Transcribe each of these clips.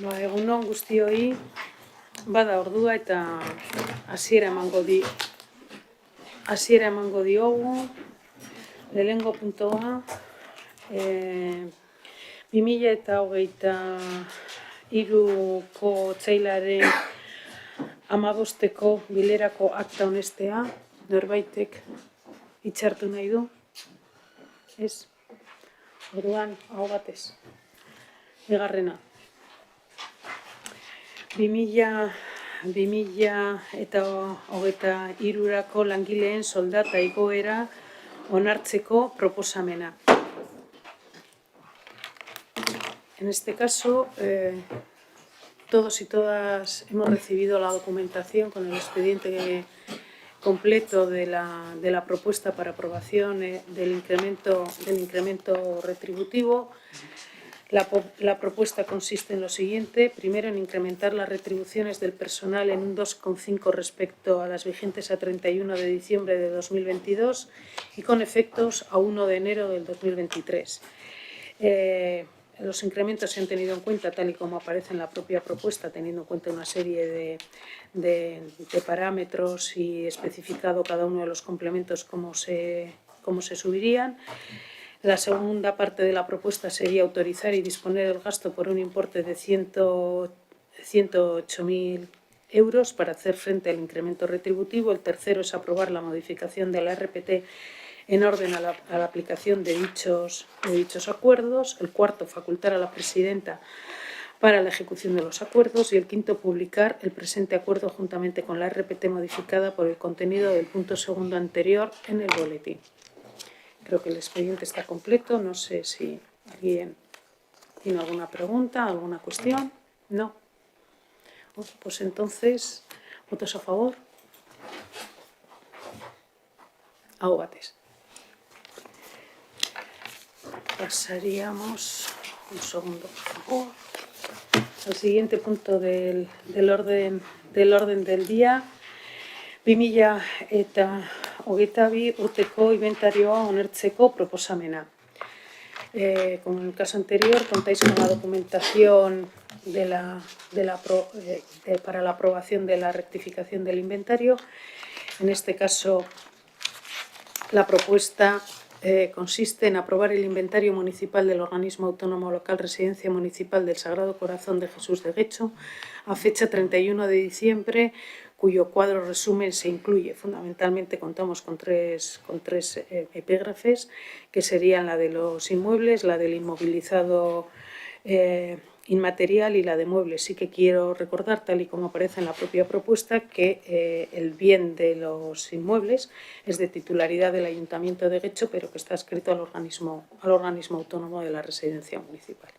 Egun on guztioi, bada ordua eta hasiera emango diogu. Lehenengo puntoa, 2023ko otsailaren 15ko bilerako akta onestea. Norbaitek hitzartu nahi du? Ez? Orduan, aho batez. Bigarrena. 2023ko langileen soldata igoera onartzeko proposamena. En este caso, todos y todas hemos recibido la documentación con el expediente completo de la propuesta para aprobación del incremento retributivo. La propuesta consiste en lo siguiente: primero, en incrementar las retribuciones del personal en un 2,5 respecto a las vigentes a 31 de diciembre de 2022 y con efectos a 1 de enero del 2023. Los incrementos se han tenido en cuenta tal y como aparece en la propia propuesta, teniendo en cuenta una serie de parámetros y especificado cada uno de los complementos cómo se subirían. La segunda parte de la propuesta sería autorizar y disponer el gasto por un importe de 108.000 euros para hacer frente al incremento retributivo. El tercero es aprobar la modificación de la RPT en orden a la aplicación de dichos acuerdos. El cuarto, facultar a la presidenta para la ejecución de los acuerdos. Y el quinto, publicar el presente acuerdo juntamente con la RPT modificada por el contenido del punto segundo anterior en el boletín. Creo que el expediente está completo. No sé si alguien tiene alguna pregunta, alguna cuestión. No. Pues entonces, ¿votos a favor? Aho batez. Pasaríamos, un segundo por favor, al siguiente punto del orden del día. 2022 urteko inventarioa onartzeko proposamena. Como en el caso anterior, contáis con la documentación para la aprobación de la rectificación del inventario. En este caso, la propuesta consiste en aprobar el inventario municipal del organismo autónomo local Residencia Municipal del Sagrado Corazón de Jesús de Guecho a fecha 31 de diciembre, cuyo cuadro resumen se incluye. Fundamentalmente contamos con tres epígrafes, que serían la de los inmuebles, la del inmovilizado inmaterial y la de muebles. Sí que quiero recordar, tal y como aparece en la propia propuesta, que el bien de los inmuebles es de titularidad del Ayuntamiento de Guecho, pero que está adscrito al organismo autónomo de la Residencia Municipal.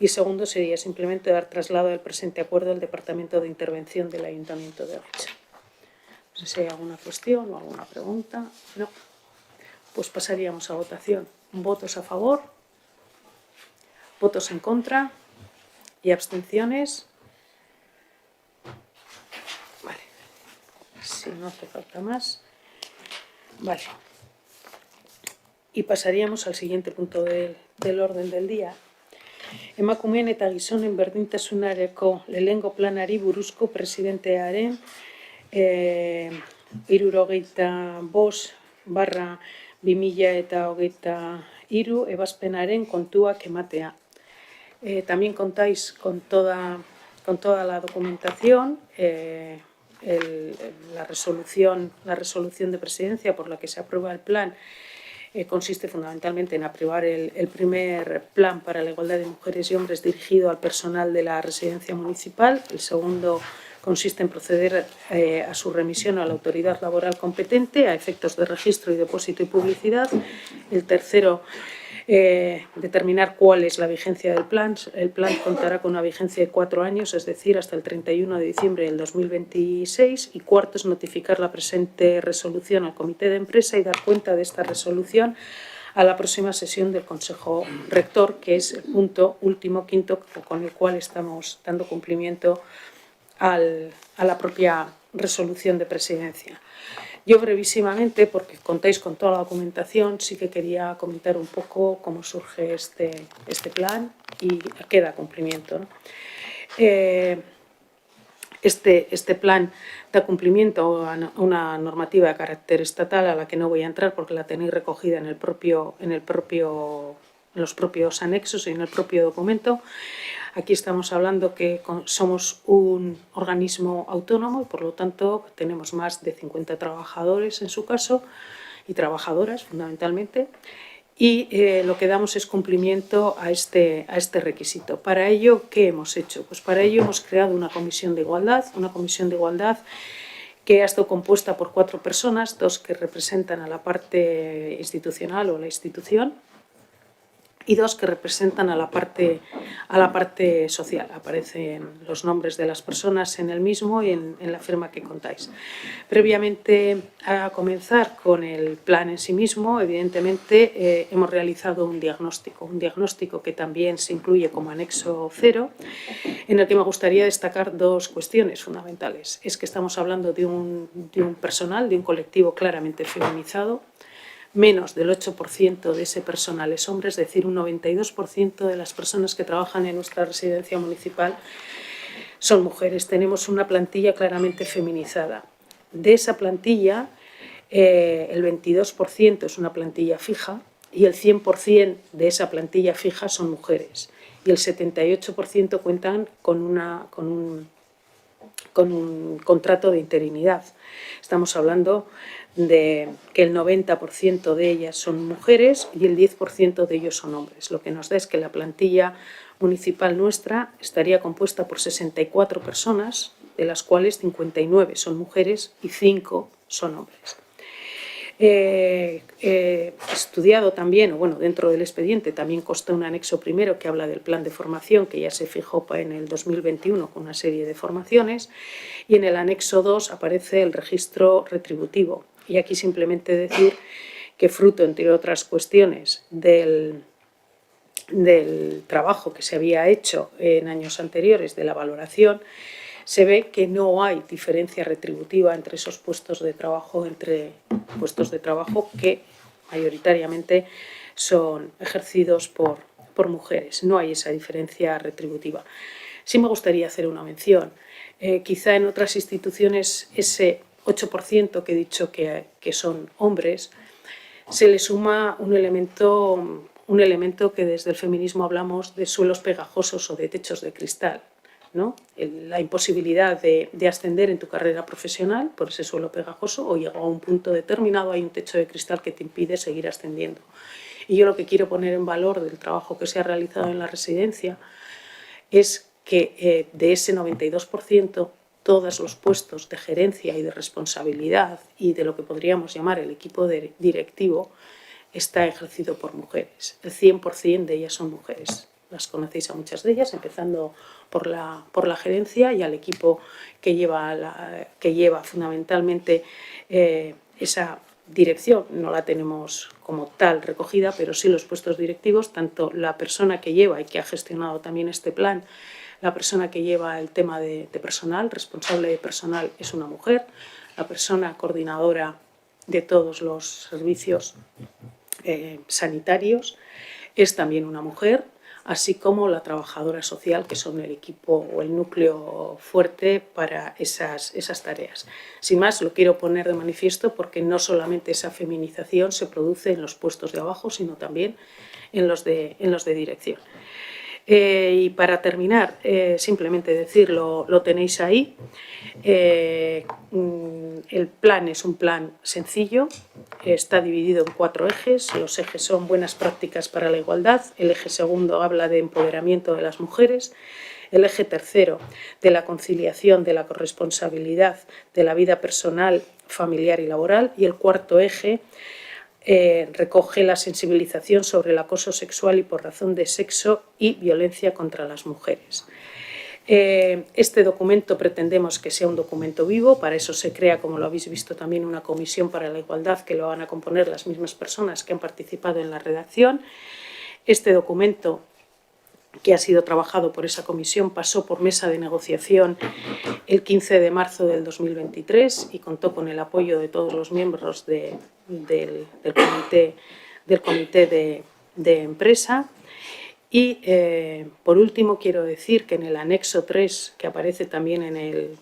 Y segundo sería simplemente dar traslado del presente acuerdo al Departamento de Intervención del Ayuntamiento de Guecho. No sé si hay alguna cuestión o alguna pregunta. No. Pues pasaríamos a votación. ¿Votos a favor? ¿Votos en contra? ¿Y abstenciones? Vale. Si no hace falta más. Vale. Y pasaríamos al siguiente punto del orden del día. Emakumeen eta gizonen berdintasunerako lehenengo planari buruzko presidentearen 75/2023 ebazpenaren kontuak ematea. También contáis con toda la documentación, la resolución de presidencia por la que se aprueba el plan. Consiste fundamentalmente en aprobar el primer plan para la igualdad de mujeres y hombres dirigido al personal de la residencia municipal. El segundo consiste en proceder a su remisión a la autoridad laboral competente a efectos de registro y depósito y publicidad. El tercero, determinar cuál es la vigencia del plan. El plan contará con una vigencia de 4 años, es decir, hasta el 31 de diciembre del 2026. Y cuarto es notificar la presente resolución al comité de empresa y dar cuenta de esta resolución a la próxima sesión del Consejo Rector, que es el punto último, quinto, con el cual estamos dando cumplimiento a la propia resolución de presidencia. Yo brevísimamente, porque contáis con toda la documentación, sí que quería comentar un poco cómo surge este plan y a qué da cumplimiento, ¿no? Este plan da cumplimiento a una normativa de carácter estatal a la que no voy a entrar porque la tenéis recogida en los propios anexos y en el propio documento. Aquí estamos hablando que somos un organismo autónomo y, por lo tanto, tenemos más de 50 trabajadores en su caso y trabajadoras fundamentalmente. Y lo que damos es cumplimiento a este requisito. Para ello, ¿qué hemos hecho? Pues para ello hemos creado una comisión de igualdad que ha estado compuesta por 4 personas, 2 que representan a la parte institucional o la institución y 2 que representan a la parte social. Aparecen los nombres de las personas en el mismo y en la firma que contáis. Previamente a comenzar con el plan en sí mismo, evidentemente hemos realizado un diagnóstico que también se incluye como anexo 0, en el que me gustaría destacar 2 cuestiones fundamentales. Es que estamos hablando de un personal, de un colectivo claramente feminizado. Menos del 8% de ese personal es hombre, es decir, un 92% de las personas que trabajan en nuestra residencia municipal son mujeres. Tenemos una plantilla claramente feminizada. De esa plantilla, el 22% es una plantilla fija y el 100% de esa plantilla fija son mujeres. Y el 78% cuentan con un contrato de interinidad. Estamos hablando de que el 90% de ellas son mujeres y el 10% de ellos son hombres. Lo que nos da es que la plantilla municipal nuestra estaría compuesta por 64 personas, de las cuales 59 son mujeres y 5 son hombres. Estudiado también, o bueno, dentro del expediente también consta un anexo primero que habla del plan de formación que ya se fijó en el 2021 con una serie de formaciones, y en el anexo 2 aparece el registro retributivo. Y aquí simplemente decir que fruto, entre otras cuestiones, del trabajo que se había hecho en años anteriores de la valoración, se ve que no hay diferencia retributiva entre esos puestos de trabajo, que mayoritariamente son ejercidos por mujeres. No hay esa diferencia retributiva. Sí me gustaría hacer una mención. Quizá en otras instituciones ese 8% que he dicho que son hombres, se le suma un elemento que desde el feminismo hablamos de suelos pegajosos o de techos de cristal, ¿no? La imposibilidad de ascender en tu carrera profesional por ese suelo pegajoso, o llegado a un punto determinado hay un techo de cristal que te impide seguir ascendiendo. Y yo lo que quiero poner en valor del trabajo que se ha realizado en la residencia es que de ese 92%, todos los puestos de gerencia y de responsabilidad y de lo que podríamos llamar el equipo directivo está ejercido por mujeres. El 100% de ellas son mujeres. Las conocéis a muchas de ellas, empezando por la gerencia y al equipo que lleva fundamentalmente esa dirección. No la tenemos como tal recogida, pero sí los puestos directivos, tanto la persona que lleva y que ha gestionado también este plan, la persona que lleva el tema de personal, responsable de personal, es una mujer, la persona coordinadora de todos los servicios sanitarios es también una mujer, así como la trabajadora social, que son el equipo o el núcleo fuerte para esas tareas. Sin más, lo quiero poner de manifiesto porque no solamente esa feminización se produce en los puestos de abajo, sino también en los de dirección. Y para terminar, simplemente decir, lo tenéis ahí. El plan es un plan sencillo, está dividido en 4 ejes. Los ejes son buenas prácticas para la igualdad, el eje segundo habla de empoderamiento de las mujeres, el eje tercero de la conciliación de la corresponsabilidad de la vida personal, familiar y laboral, y el cuarto eje recoge la sensibilización sobre el acoso sexual y por razón de sexo y violencia contra las mujeres. Este documento pretendemos que sea un documento vivo, para eso se crea, como lo habéis visto también, una comisión para la igualdad que lo van a componer las mismas personas que han participado en la redacción. Este documento, que ha sido trabajado por esa comisión, pasó por mesa de negociación el 15 de marzo del 2023 y contó con el apoyo de todos los miembros del comité de empresa. Y, por último, quiero decir que en el anexo 3, que aparece también en el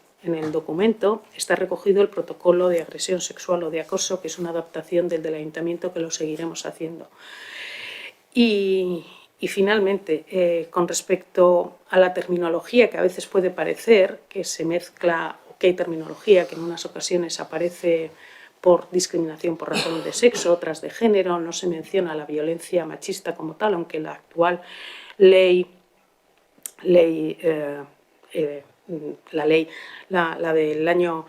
documento, está recogido el protocolo de agresión sexual o de acoso, que es una adaptación del ayuntamiento, que lo seguiremos haciendo. Y finalmente, con respecto a la terminología, que a veces puede parecer que se mezcla, que hay terminología que en unas ocasiones aparece por discriminación por razón de sexo, otras de género, no se menciona la violencia machista como tal, aunque la actual ley del año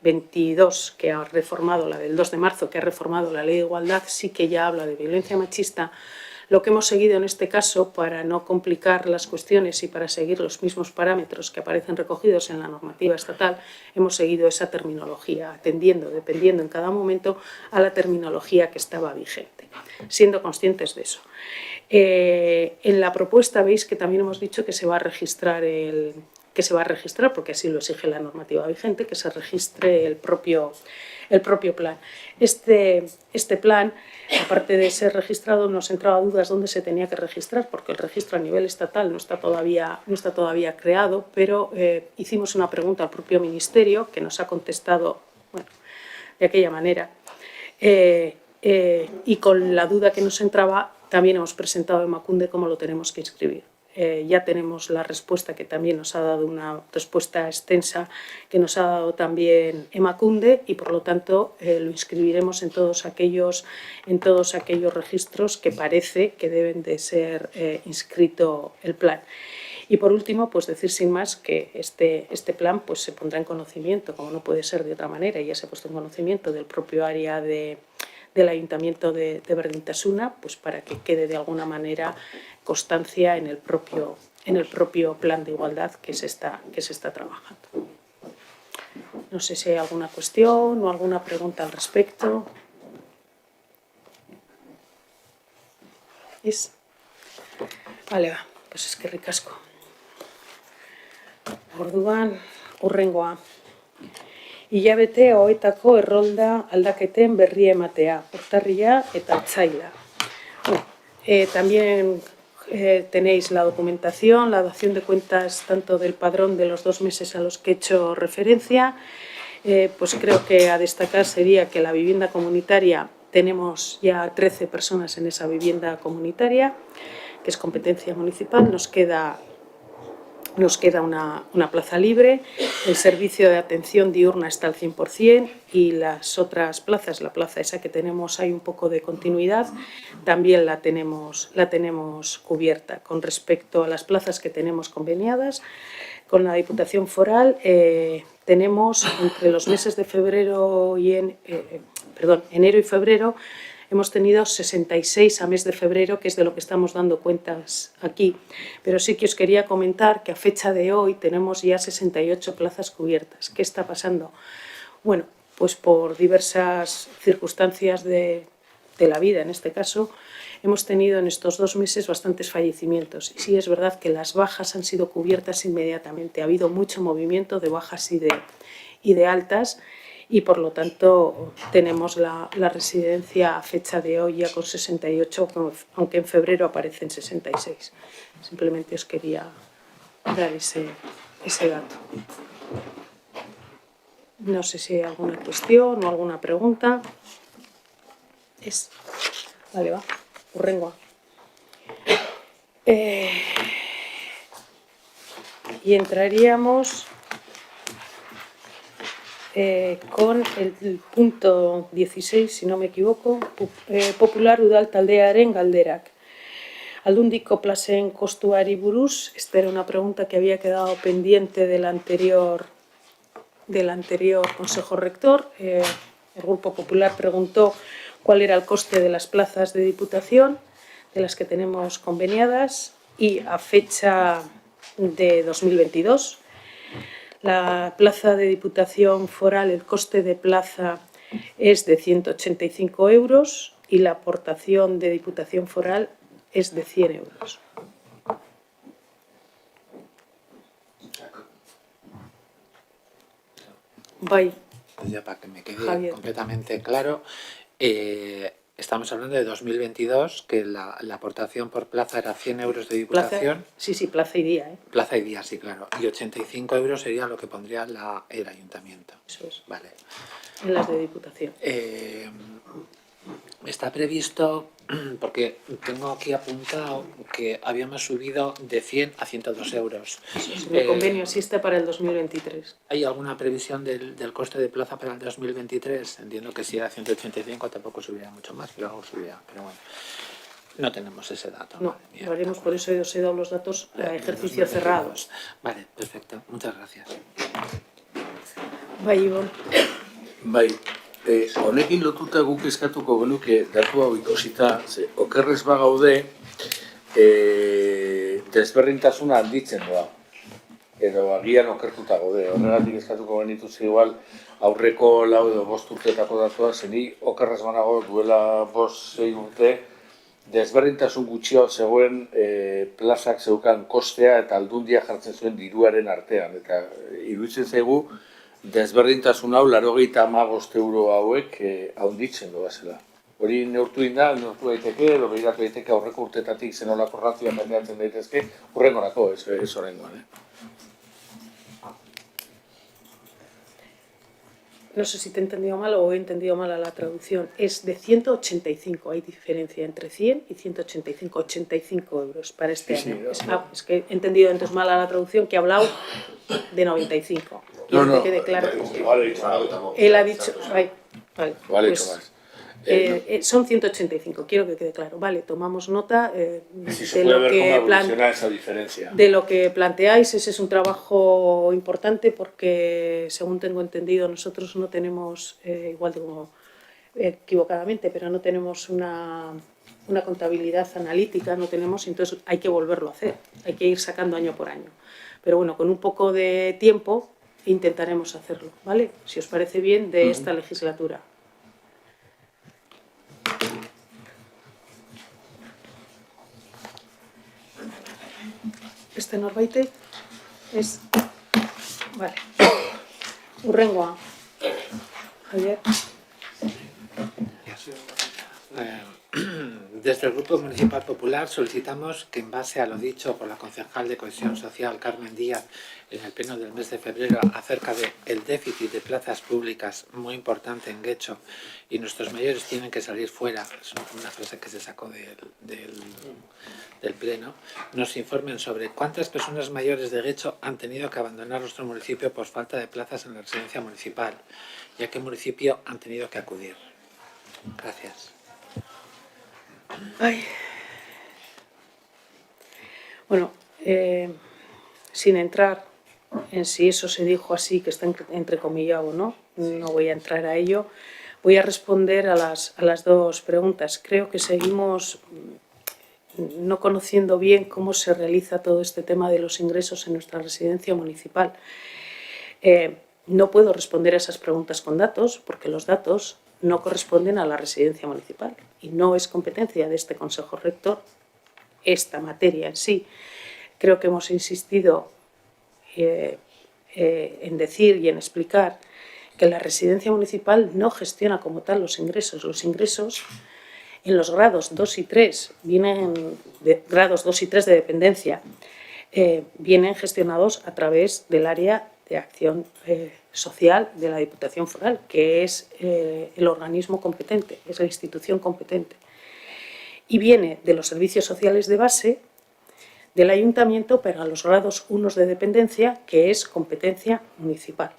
22, que ha reformado, la del 2 de marzo, que ha reformado la ley de igualdad, sí que ya habla de violencia machista. Lo que hemos seguido en este caso, para no complicar las cuestiones y para seguir los mismos parámetros que aparecen recogidos en la normativa estatal, hemos seguido esa terminología, dependiendo en cada momento a la terminología que estaba vigente, siendo conscientes de eso. En la propuesta veis que también hemos dicho que se va a registrar porque así lo exige la normativa vigente, que se registre el propio plan. Este plan, aparte de ser registrado, nos entraba dudas dónde se tenía que registrar, porque el registro a nivel estatal no está todavía creado, pero hicimos una pregunta al propio Ministerio, que nos ha contestado, bueno, de aquella manera, y con la duda que nos entraba, también hemos presentado a Emakunde cómo lo tenemos que inscribir. Ya tenemos la respuesta, que también nos ha dado una respuesta extensa, que nos ha dado también Emakunde, y por lo tanto lo inscribiremos en todos aquellos registros que parece que deben de ser inscrito el plan. Y por último, pues decir sin más que este plan pues se pondrá en conocimiento, como no puede ser de otra manera, y ya se ha puesto en conocimiento del propio área del Ayuntamiento de Berdintasuna, pues para que quede de alguna manera constancia en el propio plan de igualdad que se está trabajando. No sé si hay alguna cuestión o alguna pregunta al respecto. Vale, pues es que ricasco. Orduan, hurrengoa. Hilabete hauetako errolda aldaketen berria ematea, urtarrila eta otsaila. También tenéis la documentación, la dación de cuentas tanto del padrón de los 2 meses a los que he hecho referencia. Pues creo que a destacar sería que la vivienda comunitaria, tenemos ya 13 personas en esa vivienda comunitaria, que es competencia municipal. Nos queda una plaza libre. El servicio de atención diurna está al 100%, y las otras plazas, la plaza esa que tenemos, hay un poco de continuidad, también la tenemos cubierta. Con respecto a las plazas que tenemos conveniadas con la Diputación Foral, tenemos entre los meses de enero y febrero, hemos tenido 66 a mes de febrero, que es de lo que estamos dando cuentas aquí. Pero sí que os quería comentar que a fecha de hoy tenemos ya 68 plazas cubiertas. ¿Qué está pasando? Bueno, pues por diversas circunstancias de la vida, en este caso, hemos tenido en estos 2 meses bastantes fallecimientos. Y sí es verdad que las bajas han sido cubiertas inmediatamente. Ha habido mucho movimiento de bajas y de altas, y por lo tanto tenemos la residencia a fecha de hoy ya con 68, aunque en febrero aparecen 66. Simplemente os quería dar ese dato. No sé si hay alguna cuestión o alguna pregunta. Vale, va. Hurrengoa. Y entraríamos con el punto 16, si no me equivoco, Popular Udal Taldearen galderak. Aldundiko plazen kostuari buruz. Esta era una pregunta que había quedado pendiente del anterior Consejo Rector. El Grupo Popular preguntó cuál era el coste de las plazas de Diputación, de las que tenemos conveniadas, y a fecha de 2022. La plaza de Diputación Foral, el coste de plaza es de 185 euros y la aportación de Diputación Foral es de 100 euros. Ya para que me quede completamente claro, Estamos hablando de 2022, que la aportación por plaza era 100 euros de Diputación. Plaza, sí, plaza y día. Plaza y día, sí, claro. Y 85 euros sería lo que pondría el Ayuntamiento. Eso es. Vale. En las de Diputación. Está previsto, porque tengo aquí apuntado que habíamos subido de 100 a 102 euros. El convenio existe para el 2023. ¿Hay alguna previsión del coste de plaza para el 2023? Entiendo que si era 185 tampoco subiría mucho más, pero algo subiría. Pero bueno, no tenemos ese dato. No, lo haremos, por eso os he dado los datos a ejercicio cerrado. Vale, perfecto. Muchas gracias. Bai, Ibon. Bai, honekin lotuta guk eskatuko genuke datu hau ikusita, okerrez bagaude, desberdintasuna handitzen doa. Edo agian okertuta gaude. Horregatik eskatuko genituz igual aurreko 4 edo 5 urteetako datuak, zeni okerrez banago duela 5-6 urte, desberdintasun gutxio zegoen plazak zeukan kostea eta aldundia jartzen zuen diruaren artean. Eta iruditzen zaigu, desberdintasun hau 95 euro hauek handitzen doazela. Hori neurtu daiteke, edo behiratu daiteke aurreko urtetatik zenolako ratioan mendeatzen daitezke, hurrengorako, ez horrengoan. No sé si te he entendido mal o he entendido mal a la traducción. Es de 185, hay diferencia entre 100 y 185, 85 euros para este año. Es que he entendido entonces mal a la traducción, que ha hablado de 95. Quiero que quede claro. Él ha dicho... Vale, pues, son 185, quiero que quede claro. Vale, tomamos nota de lo que planteáis. Ese es un trabajo importante porque, según tengo entendido, nosotros no tenemos, igual digo equivocadamente, pero no tenemos una contabilidad analítica, no tenemos, entonces hay que volverlo a hacer, hay que ir sacando año por año. Pero bueno, con un poco de tiempo intentaremos hacerlo, ¿vale? Si os parece bien, de esta legislatura. Este norbaitek es... Vale. Hurrengoa. Javier. Desde el Grupo Municipal Popular solicitamos que, en base a lo dicho por la concejal de Cohesión Social, Carmen Díaz, en el pleno del mes de febrero, acerca del déficit de plazas públicas muy importante en Guecho, y nuestros mayores tienen que salir fuera, es una frase que se sacó del pleno, nos informen sobre cuántas personas mayores de Guecho han tenido que abandonar nuestro municipio por falta de plazas en la residencia municipal y a qué municipio han tenido que acudir. Gracias. Ay. Bueno, sin entrar en si eso se dijo así, que está entrecomillado o no, no voy a entrar a ello. Voy a responder a las dos preguntas. Creo que seguimos no conociendo bien cómo se realiza todo este tema de los ingresos en nuestra residencia municipal. No puedo responder a esas preguntas con datos, porque los datos no corresponden a la residencia municipal y no es competencia de este Consejo Rector esta materia en sí. Creo que hemos insistido en decir y en explicar que la residencia municipal no gestiona como tal los ingresos. Los ingresos en los grados 2 y 3 vienen de grados 2 y 3 de dependencia, vienen gestionados a través del área de acción social de la Diputación Foral, que es el organismo competente, es la institución competente. Y viene de los servicios sociales de base del Ayuntamiento para los grados 1 de dependencia, que es competencia municipal.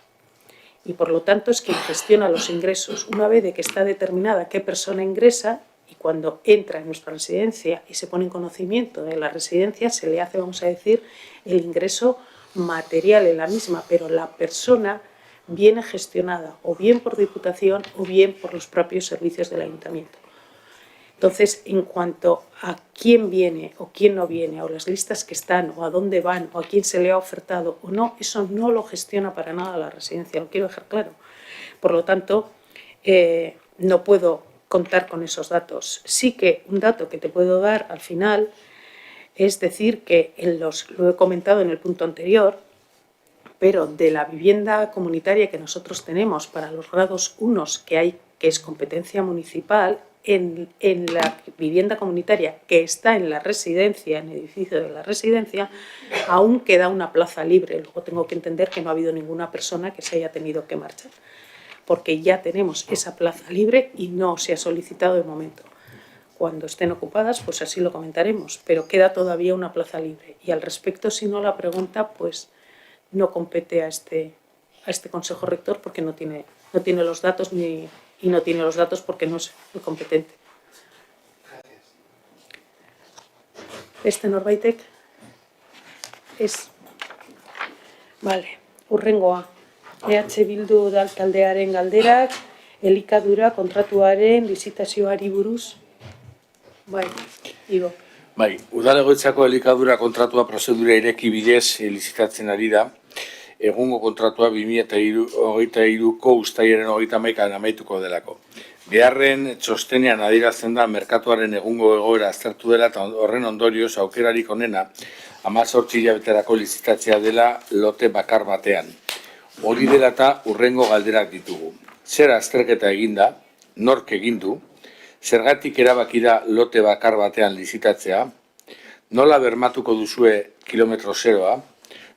Y por lo tanto es quien gestiona los ingresos. Una vez de que está determinada qué persona ingresa, y cuando entra en nuestra residencia y se pone en conocimiento de la residencia, se le hace, vamos a decir, el ingreso material en la misma, pero la persona viene gestionada o bien por Diputación o bien por los propios servicios del Ayuntamiento. Entonces, en cuanto a quién viene o quién no viene, o las listas que están, o a dónde van, o a quién se le ha ofertado o no, eso no lo gestiona para nada la residencia, lo quiero dejar claro. Por lo tanto, no puedo contar con esos datos. Sí que un dato que te puedo dar al final es decir que lo he comentado en el punto anterior, pero de la vivienda comunitaria que nosotros tenemos para los grados 1 que hay, que es competencia municipal, en la vivienda comunitaria que está en la residencia, en el edificio de la residencia, aún queda una plaza libre. Luego tengo que entender que no ha habido ninguna persona que se haya tenido que marchar, porque ya tenemos esa plaza libre y no se ha solicitado de momento. Cuando estén ocupadas, pues así lo comentaremos, pero queda todavía una plaza libre. Y al respecto, si no, la pregunta pues no compete a este Consejo Rector, porque no tiene los datos y no tiene los datos porque no es el competente. Gracias. Norbaitek es. Vale, hurrengoa. EH Bildu taldearen galderak, elikadura kontratuaren lizitazioari buruz. Bai, Igo. Bai, udalegoitzako elikadura kontratua prozedura ireki bidez lizitatzen ari da. Egungo kontratua 2023ko uztailaren 31an amaituko delako. Beharren txostenean adierazten da merkatuaren egungo egoera aztertu dela eta horren ondorioz aukerarik onena 18 hilabeterako lizitatzea dela lote bakar batean. Hori dela eta hurrengo galderak ditugu. Zer azterketa eginda, nork egin du, zergatik erabaki da lote bakar batean lizitatzea, nola bermatuko duzue kilometro zeroa,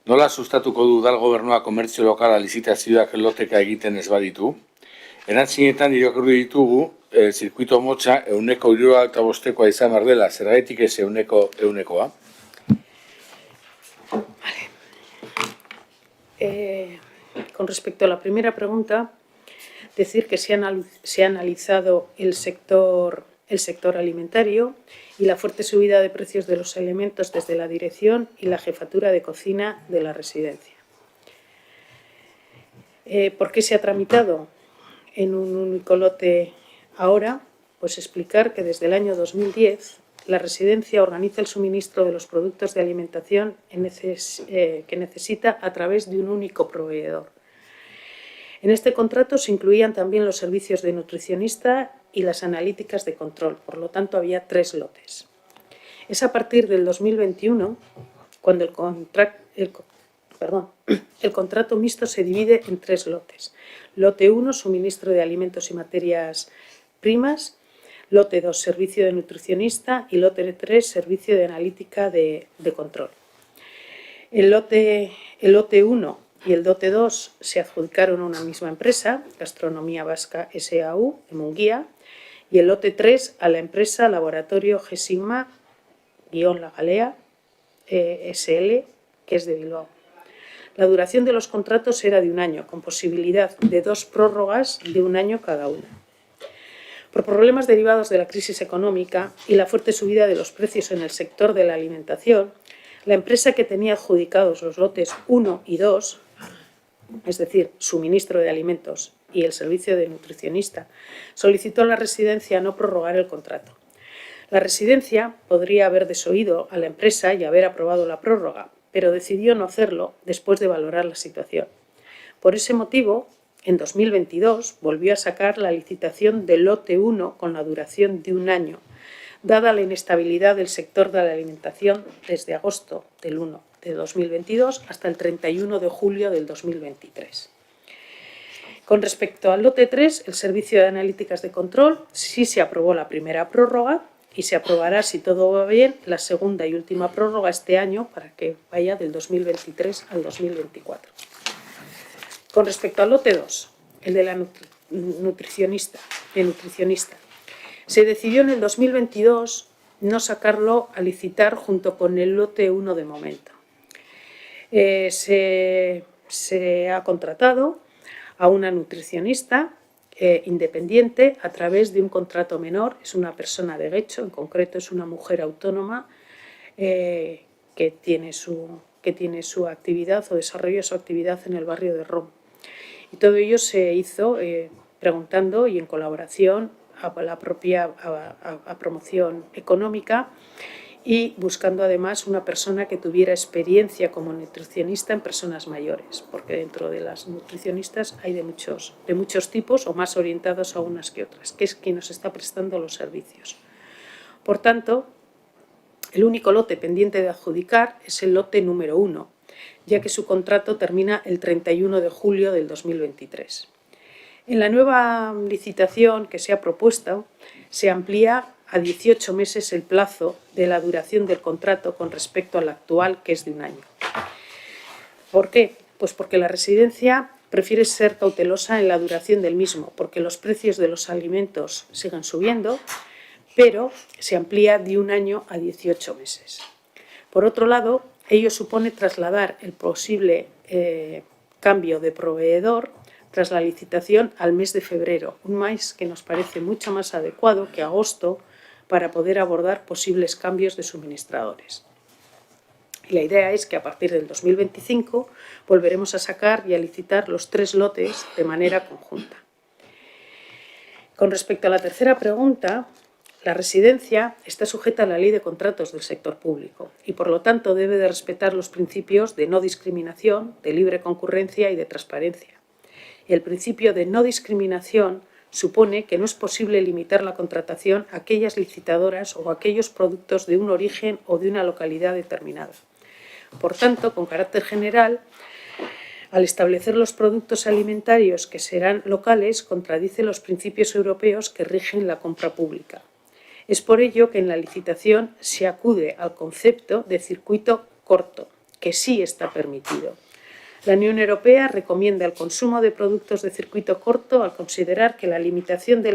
nola sustatuko du udal gobernua komertzio lokala lizitazioak loteka egiten ez baditu, erantzinetan irakurri ditugu zirkuito motza 175koa izan behar dela, zergatik ez 100koa. Con respecto a la primera pregunta, decir que se ha analizado el sector alimentario y la fuerte subida de precios de los alimentos desde la dirección y la jefatura de cocina de la residencia. ¿Por qué se ha tramitado en un único lote ahora? Pues explicar que desde el año 2010 la residencia organiza el suministro de los productos de alimentación que necesita a través de un único proveedor. En este contrato se incluían también los servicios de nutricionista y las analíticas de control, por lo tanto había 3 lotes. Es a partir del 2021 cuando el contrato mixto se divide en 3 lotes. Lote 1, suministro de alimentos y materias primas. Lote 2, servicio de nutricionista. Y lote 3, servicio de analítica de control. El lote 1 y el lote 2 se adjudicaron a una misma empresa, Gastronomía Vasca S.A.U. de Munguía, y el lote 3 a la empresa Laboratorio Gesigma-La Galea S.L., que es de Bilbao. La duración de los contratos era de 1 año, con posibilidad de 2 prórrogas de 1 año cada una. Por problemas derivados de la crisis económica y la fuerte subida de los precios en el sector de la alimentación, la empresa que tenía adjudicados los lotes 1 y 2, es decir, suministro de alimentos y el servicio de nutricionista, solicitó a la residencia no prorrogar el contrato. La residencia podría haber desoído a la empresa y haber aprobado la prórroga, pero decidió no hacerlo después de valorar la situación. Por ese motivo, en 2022 volvió a sacar la licitación del lote 1 con la duración de 1 año, dada la inestabilidad del sector de la alimentación desde agosto del 1 de 2022 hasta el 31 de julio del 2023. Con respecto al lote 3, el servicio de analíticas de control, sí se aprobó la primera prórroga y se aprobará, si todo va bien, la segunda y última prórroga este año para que vaya del 2023 al 2024. Con respecto al lote 2, el de la nutricionista, se decidió en el 2022 no sacarlo a licitar junto con el lote 1 de momento. Se ha contratado a una nutricionista independiente a través de un contrato menor. Es una persona de Guecho, en concreto es una mujer autónoma que tiene su actividad o desarrolla su actividad en el barrio de Rom. Y todo ello se hizo preguntando y en colaboración a la propia promoción económica y buscando además una persona que tuviera experiencia como nutricionista en personas mayores, porque dentro de las nutricionistas hay de muchos tipos o más orientados a unas que otras, que es quien nos está prestando los servicios. Por tanto, el único lote pendiente de adjudicar es el lote número 1, ya que su contrato termina el 31 de julio del 2023. En la nueva licitación que se ha propuesto, se amplía a 18 meses el plazo de la duración del contrato con respecto al actual, que es de 1 año. ¿Por qué? Pues porque la residencia prefiere ser cautelosa en la duración del mismo, porque los precios de los alimentos siguen subiendo, pero se amplía de 1 año a 18 meses. Por otro lado, ello supone trasladar el posible cambio de proveedor tras la licitación al mes de febrero, un mes que nos parece mucho más adecuado que agosto para poder abordar posibles cambios de suministradores. Y la idea es que a partir del 2025 volveremos a sacar y a licitar los 3 lotes de manera conjunta. Con respecto a la tercera pregunta, la residencia está sujeta a la Ley de Contratos del sector público y, por lo tanto, debe de respetar los principios de no discriminación, de libre concurrencia y de transparencia. El principio de no discriminación supone que no es posible limitar la contratación a aquellas licitadoras o a aquellos productos de un origen o de una localidad determinada. Por tanto, con carácter general, al establecer los productos alimentarios que serán locales, contradice los principios europeos que rigen la compra pública. Es por ello que en la licitación se acude al concepto de circuito corto, que sí está permitido. La Unión Europea recomienda el consumo de productos de circuito corto al considerar que la limitación de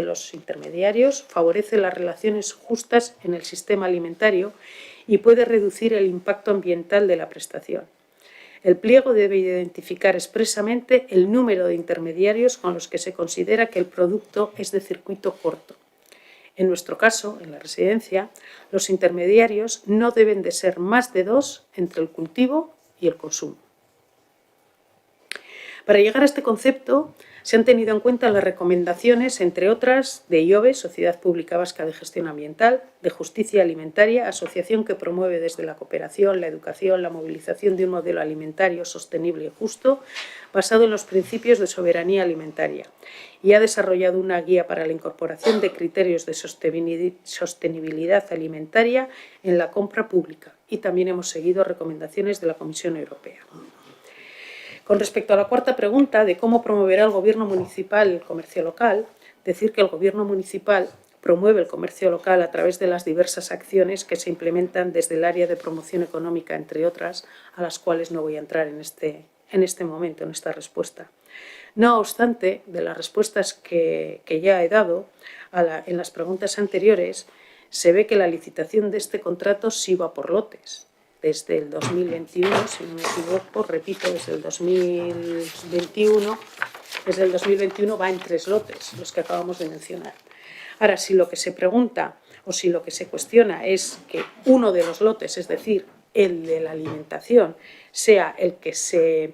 los intermediarios favorece las relaciones justas en el sistema alimentario y puede reducir el impacto ambiental de la prestación. El pliego debe identificar expresamente el número de intermediarios con los que se considera que el producto es de circuito corto. En nuestro caso, en la residencia, los intermediarios no deben de ser más de 2 entre el cultivo y el consumo. Para llegar a este concepto, se han tenido en cuenta las recomendaciones, entre otras, de IOBE, Sociedad Pública Vasca de Gestión Ambiental, de Justicia Alimentaria, asociación que promueve desde la cooperación, la educación, la movilización de un modelo alimentario sostenible y justo, basado en los principios de soberanía alimentaria, y ha desarrollado una guía para la incorporación de criterios de sostenibilidad alimentaria en la compra pública, y también hemos seguido recomendaciones de la Comisión Europea. Con respecto a la cuarta pregunta de cómo promoverá el Gobierno municipal el comercio local, decir que el Gobierno municipal promueve el comercio local a través de las diversas acciones que se implementan desde el área de promoción económica, entre otras, a las cuales no voy a entrar en este momento, en esta respuesta. No obstante, de las respuestas que ya he dado en las preguntas anteriores, se ve que la licitación de este contrato sí va por lotes. Desde el 2021, si no me equivoco, repito, desde el 2021 va en 3 lotes, los que acabamos de mencionar. Ahora, si lo que se pregunta o si lo que se cuestiona es que uno de los lotes, es decir, el de la alimentación, sea el que se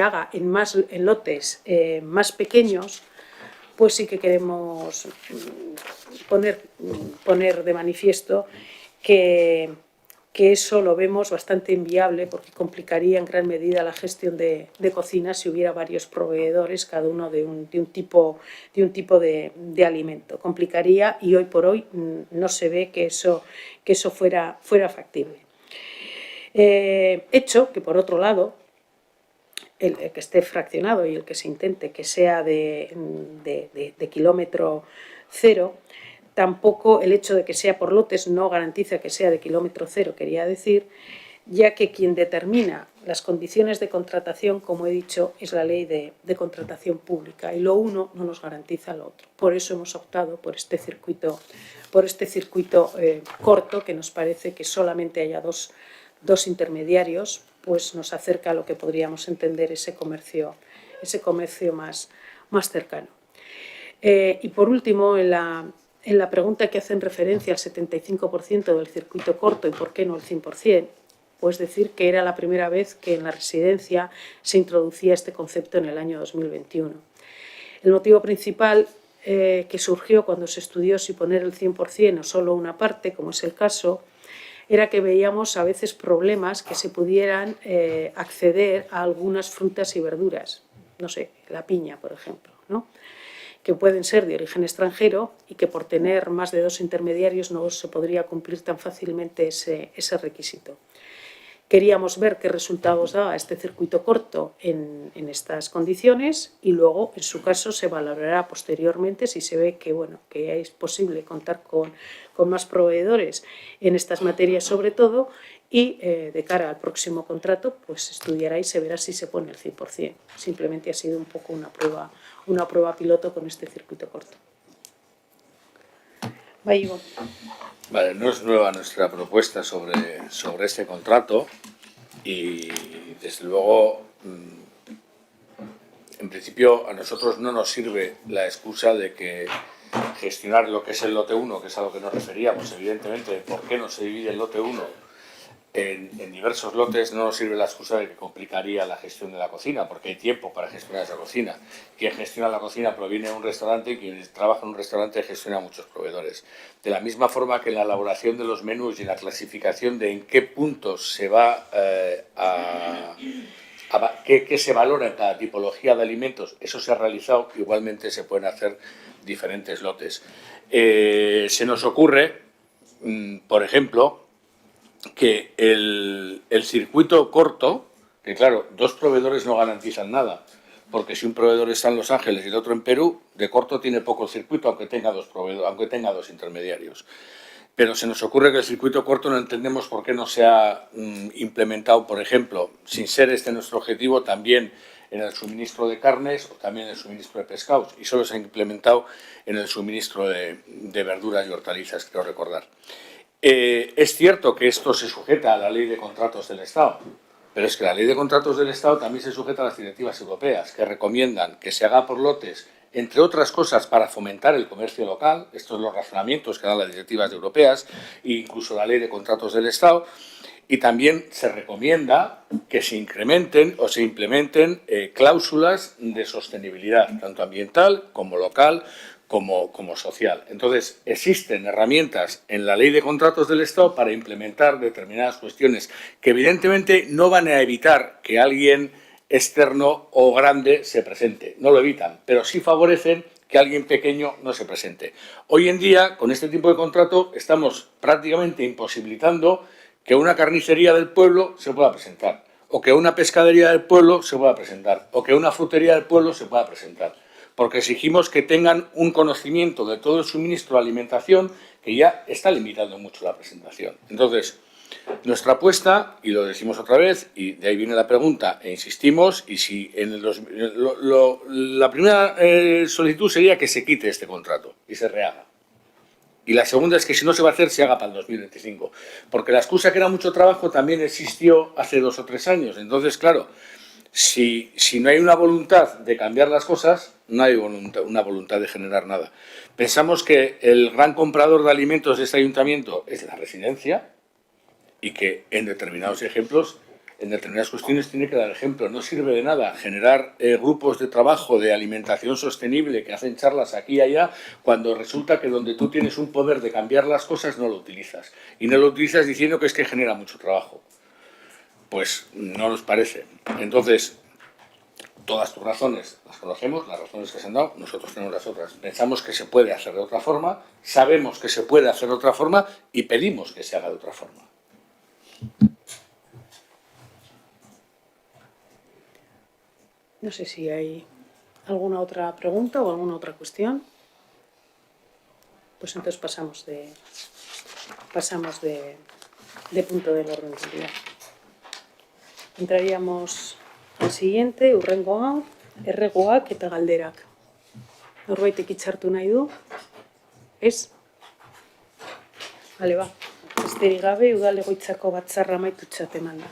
haga en lotes más pequeños, pues sí que queremos poner de manifiesto que eso lo vemos bastante inviable porque complicaría en gran medida la gestión de cocina si hubiera varios proveedores, cada uno de un tipo de alimento. Complicaría y hoy por hoy no se ve que eso fuera factible. Hecho que, por otro lado, el que esté fraccionado y el que se intente que sea de kilómetro cero, tampoco el hecho de que sea por lotes no garantiza que sea de kilómetro cero, quería decir, ya que quien determina las condiciones de contratación, como he dicho, es la ley de contratación pública y lo uno no nos garantiza lo otro. Por eso hemos optado por este circuito corto, que nos parece que solamente haya dos intermediarios, pues nos acerca a lo que podríamos entender ese comercio más cercano. Y por último, en la pregunta que hacen referencia al 75% del circuito corto y por qué no el 100%, pues decir que era la primera vez que en la residencia se introducía este concepto en el año 2021. El motivo principal que surgió cuando se estudió si poner el 100% o solo una parte, como es el caso, era que veíamos a veces problemas que se pudieran acceder a algunas frutas y verduras, no sé, la piña, por ejemplo, ¿no?, que pueden ser de origen extranjero y que por tener más de 2 intermediarios no se podría cumplir tan fácilmente ese requisito. Queríamos ver qué resultados daba este circuito corto en estas condiciones y luego, en su caso, se valorará posteriormente si se ve que, bueno, que es posible contar con más proveedores en estas materias sobre todo y de cara al próximo contrato pues estudiará y se verá si se pone el 100%. Simplemente ha sido un poco una prueba piloto con este circuito corto. Ivo. Vale, no es nueva nuestra propuesta sobre este contrato y desde luego en principio a nosotros no nos sirve la excusa de que gestionar lo que es el lote 1, que es a lo que nos referíamos, evidentemente, de por qué no se divide el lote 1 en diversos lotes, no nos sirve la excusa de que complicaría la gestión de la cocina, porque hay tiempo para gestionar esa cocina. Quien gestiona la cocina proviene de un restaurante y quien trabaja en un restaurante gestiona muchos proveedores. De la misma forma que en la elaboración de los menús y en la clasificación de en qué puntos se va qué se valora en cada tipología de alimentos, eso se ha realizado, igualmente se pueden hacer diferentes lotes. Se nos ocurre, por ejemplo, que el circuito corto, que claro, dos proveedores no garantizan nada, porque si un proveedor está en Los Ángeles y el otro en Perú, de corto tiene poco el circuito, aunque tenga dos intermediarios. Pero se nos ocurre que el circuito corto no entendemos por qué no se ha implementado, por ejemplo, sin ser este nuestro objetivo, también en el suministro de carnes o también en el suministro de pescados, y solo se ha implementado en el suministro de verduras y hortalizas, creo recordar. Es cierto que esto se sujeta a la Ley de Contratos del Estado, pero es que la Ley de Contratos del Estado también se sujeta a las directivas europeas, que recomiendan que se haga por lotes, entre otras cosas para fomentar el comercio local. Estos son los razonamientos que dan las directivas europeas e incluso la Ley de Contratos del Estado. Y también se recomienda que se incrementen o se implementen cláusulas de sostenibilidad, tanto ambiental como local, como social. Entonces, existen herramientas en la Ley de Contratos del Estado para implementar determinadas cuestiones que evidentemente no van a evitar que alguien externo o grande se presente. No lo evitan, pero sí favorecen que alguien pequeño no se presente. Hoy en día, con este tipo de contrato, estamos prácticamente imposibilitando que una carnicería del pueblo se pueda presentar, o que una pescadería del pueblo se pueda presentar, o que una frutería del pueblo se pueda presentar, porque exigimos que tengan un conocimiento de todo el suministro de alimentación que ya está limitando mucho la presentación. Entonces, nuestra apuesta, y lo decimos otra vez, y de ahí viene la pregunta, e insistimos, y si la primera solicitud sería que se quite este contrato y se rehaga. Y la segunda es que si no se va a hacer, se haga para el 2025. Porque la excusa que era mucho trabajo también existió hace 2 o 3 años. Entonces, claro, si no hay una voluntad de cambiar las cosas, no hay una voluntad de generar nada. Pensamos que el gran comprador de alimentos de este ayuntamiento es la residencia y que en determinados ejemplos, en determinadas cuestiones tiene que dar ejemplo. No sirve de nada generar grupos de trabajo de alimentación sostenible que hacen charlas aquí y allá cuando resulta que donde tú tienes un poder de cambiar las cosas no lo utilizas. Y no lo utilizas diciendo que es que genera mucho trabajo. Pues no nos parece. Entonces, todas tus razones las conocemos, las razones que se han dado, nosotros tenemos las otras. Pensamos que se puede hacer de otra forma, sabemos que se puede hacer de otra forma y pedimos que se haga de otra forma. No sé si hay alguna otra pregunta o alguna otra cuestión. Pues entonces pasamos de punto del orden del día. Entraríamos al siguiente, hurrengoa, erregoak eta galderak. Norbaitek hitzartu nahi du? Ez? Bale, ba. Besterik gabe, udal egoitzako batzarra amaitutzat eman da.